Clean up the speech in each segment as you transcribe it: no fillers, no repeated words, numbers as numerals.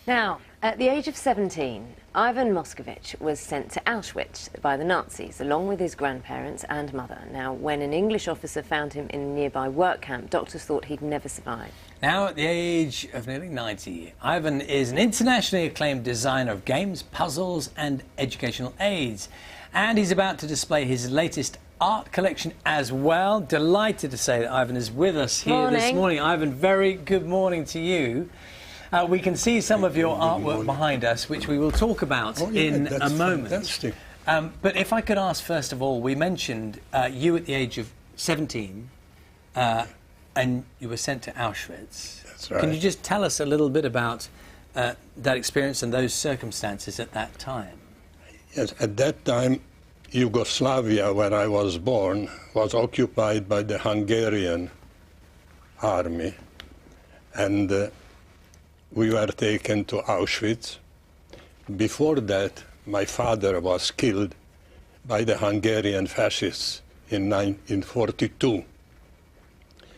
Now, at the age of 17, Ivan Moscovich was sent to Auschwitz by the Nazis, along with his grandparents and mother. Now, when an English officer found him in a nearby work camp, doctors thought he'd never survive. Now, at the age of nearly 90, Ivan is an internationally acclaimed designer of games, puzzles and educational aids. And he's about to display his latest art collection as well. Delighted to say that Ivan is with us here this morning. Ivan, very good morning to you. We can see some of your artwork behind us, which we will talk about in a moment. Fantastic. But if I could ask, first of all, we mentioned you at the age of 17, and you were sent to Auschwitz. That's right. Can you just tell us a little bit about that experience and those circumstances at that time? Yes, at that time, Yugoslavia, where I was born, was occupied by the Hungarian army, and we were taken to Auschwitz. Before that, my father was killed by the Hungarian fascists in 1942,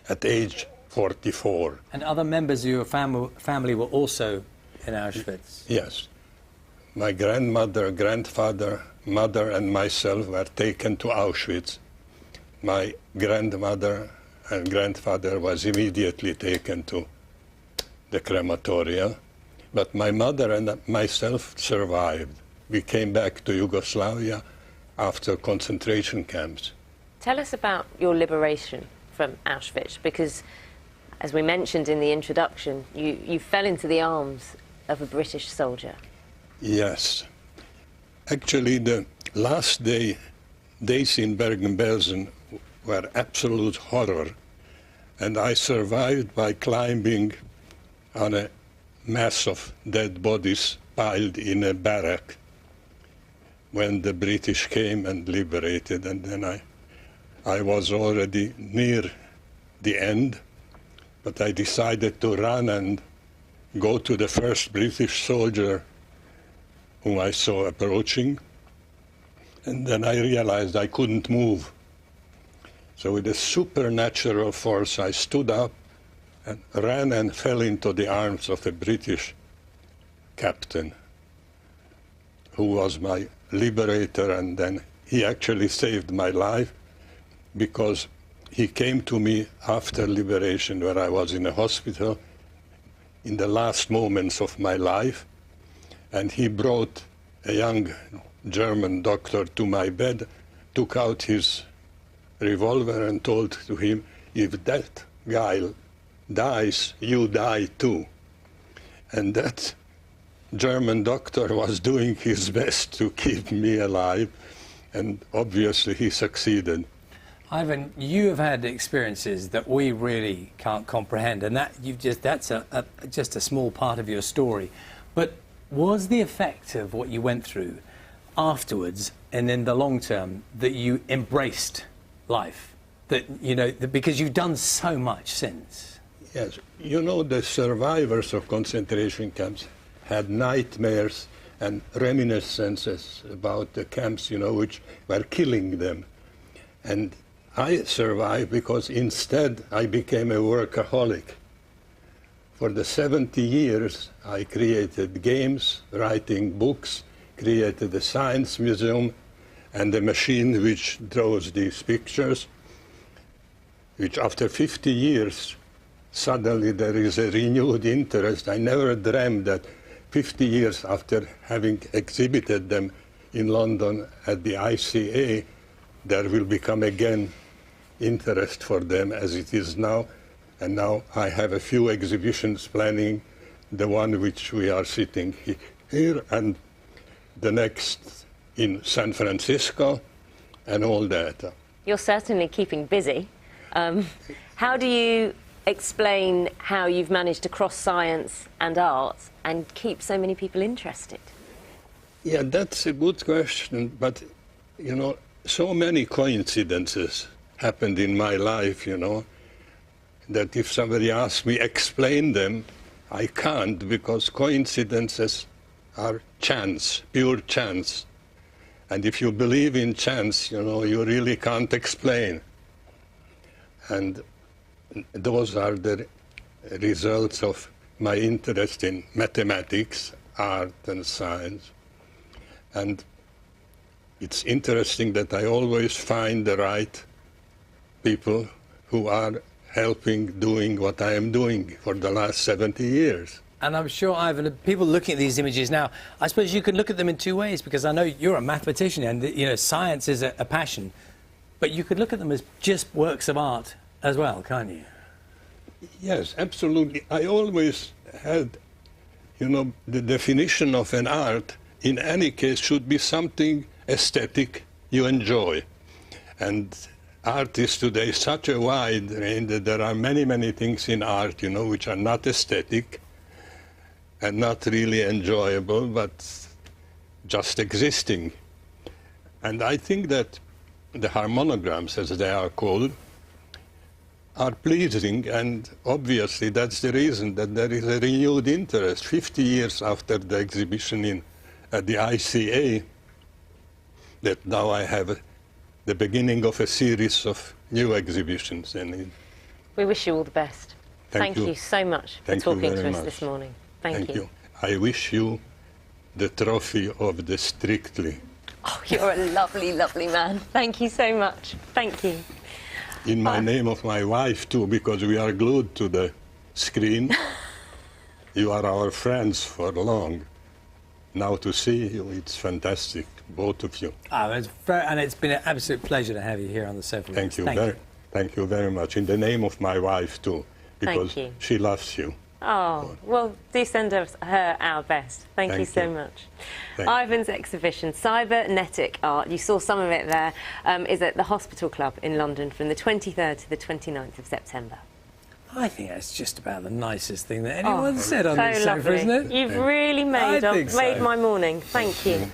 at age 44. And other members of your family were also in Auschwitz? Yes. My grandmother, grandfather, mother and myself were taken to Auschwitz. My grandmother and grandfather was immediately taken to the crematoria, but my mother and myself survived. We came back to Yugoslavia after concentration camps. Tell us about your liberation from Auschwitz, because, as we mentioned in the introduction, you fell into the arms of a British soldier. Yes. Actually, the last days in Bergen-Belsen were absolute horror, and I survived by climbing on a mass of dead bodies piled in a barrack when the British came and liberated, and then I was already near the end, but I decided to run and go to the first British soldier whom I saw approaching, and then I realized I couldn't move. So with a supernatural force, I stood up and ran and fell into the arms of a British captain who was my liberator, and then he actually saved my life because he came to me after liberation, where I was in a hospital in the last moments of my life, and he brought a young German doctor to my bed, took out his revolver and told to him, if that guy dies, you die too. And that German doctor was doing his best to keep me alive, and obviously he succeeded. Ivan, you have had experiences that we really can't comprehend, and that's just a small part of your story. But was the effect of what you went through afterwards and in the long term that you embraced life? Because you've done so much since. Yes, you know, the survivors of concentration camps had nightmares and reminiscences about the camps, which were killing them. And I survived because instead I became a workaholic. For the 70 years, I created games, writing books, created a science museum, and a machine which draws these pictures, which after 50 years, suddenly there is a renewed interest. I never dreamed that 50 years after having exhibited them in London at the ICA, there will become again interest for them as it is now. And now I have a few exhibitions planning, the one which we are sitting here, and the next in San Francisco, and all that. You're certainly keeping busy. How do you explain how you've managed to cross science and art and keep so many people interested? Yeah, that's a good question, but, so many coincidences happened in my life, that if somebody asks me explain them, I can't, because coincidences are chance, pure chance. And if you believe in chance, you really can't explain. And those are the results of my interest in mathematics, art and science. And it's interesting that I always find the right people who are helping doing what I am doing for the last 70 years. And I'm sure, Ivan, people looking at these images now, I suppose you can look at them in two ways, because I know you're a mathematician and, you know, science is a passion, but you could look at them as just works of art as well, can't you? Yes, absolutely. I always had, you know, the definition of an art in any case should be something aesthetic you enjoy. And art is today such a wide range that there are many, many things in art, you know, which are not aesthetic and not really enjoyable, but just existing. And I think that the harmonograms, as they are called, are pleasing, and obviously that's the reason that there is a renewed interest 50 years after the exhibition at the ICA, that now I have the beginning of a series of new exhibitions. And we wish you all the best. Thank you so much for talking to us this morning. Thank you. I wish you the trophy of the Strictly. Oh, you're a lovely, lovely man. Thank you so much. Thank you. In my name of my wife, too, because we are glued to the screen. You are our friends for long. Now to see you, it's fantastic, both of you. Oh, and it's been an absolute pleasure to have you here on the sofa. Thank you very much. In the name of my wife, too, because she loves you. Oh, well, do send her our best. Thank you so much. Ivan's exhibition, Cybernetic Art, you saw some of it there, is at the Hospital Club in London from the 23rd to the 29th of September. I think that's just about the nicest thing that anyone's said on this sofa, lovely. isn't it? You've really made my morning. Thank you.